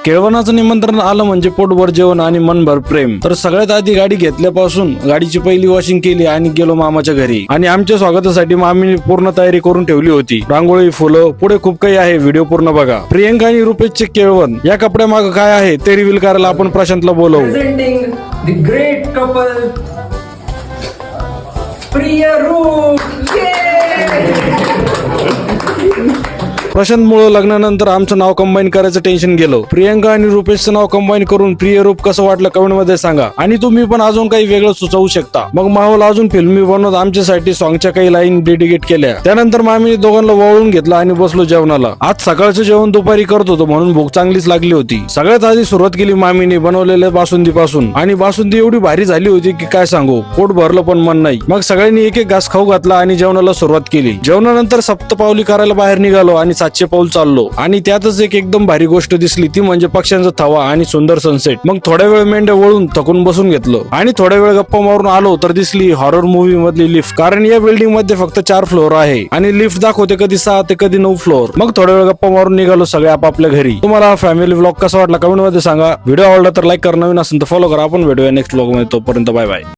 केळवणाचं निमंत्रण आलं म्हणजे पोटभर जेवण आणि मनभर प्रेम. तर सगळ्यात आधी गाडी घेतल्यापासून गाडीची पहिली वॉशिंग केली आणि गेलो मामाच्या घरी. आणि आमच्या स्वागतासाठी मामीने पूर्ण तयारी करून ठेवली होती. रांगोळी, फुलं, पुढे खूप काही आहे. व्हिडिओ पूर्ण बघा. प्रियंका आणि रुपेशचे केळवण या कपड्यामागे काय आहे ते रिव्हील करायला आपण प्रशांतला बोलवू. Presenting the great couple, Priya Roop. Prashant मुळे लग्नानंतर आमचं नाव कंबाईन करायचं टेन्शन गेलं. प्रियंका आणि रुपेशचं नाव कंबाईन करून प्रिय रूप कसं वाटलं कमेंट मध्ये सांगा. आणि तुम्ही पण अजून काही वेगळं सुचवू शकता. मग माहोल अजून फिल्मी बनवत आमच्यासाठी सॉंगच्या काही लाईन डेडिकेट केल्या. त्यानंतर मामीने दोघांना वळून घेतलं आणि बसलो जेवणाला. आज सकाळचं जेवण दुपारी करत होतो म्हणून भूक चांगलीच लागली होती. सगळ्यात आधी सुरुवात केली मामीने बनवलेल्या बासुंदी पासून. आणि बासुंदी एवढी भारी झाली होती की काय सांगू. पोट भरलं पण मन नाही. मग सगळ्यांनी एक एक घास खाऊ घातला आणि जेवणाला सुरुवात केली. जेवणानंतर सप्तपावली करायला बाहेर निघालो आणि 700 पाऊल चाललो. आणि त्यातच एक एकदम भारी गोष्ट दिसली ती म्हणजे पक्ष्यांचा थवा आणि सुंदर सनसेट. मग थोड्या वेळ मेंढ्या वळून थकून बसून घेतलं आणि थोड्या वेळ गप्पा मारून आलो तर दिसली हॉरर मूवी मधली लिफ्ट. कारण या बिल्डिंग मध्ये फक्त 4 फ्लोअर आहे आणि लिफ्ट दाखवते कधी 6 ते कधी 9 फ्लोअर. मग थोड्या वेळ गप्पा मारून निघालो सगळे आपापल्या घरी. तुम्हाला फॅमिली व्लॉग कसा वाटला कमेंट मध्ये सांगा. व्हिडिओ आवडला तर लाईक करा, नवीन असेल तर फॉलो करा. आपण भेटूया नेक्स्ट व्लॉग मध्ये. तोपर्यंत बाय बाय.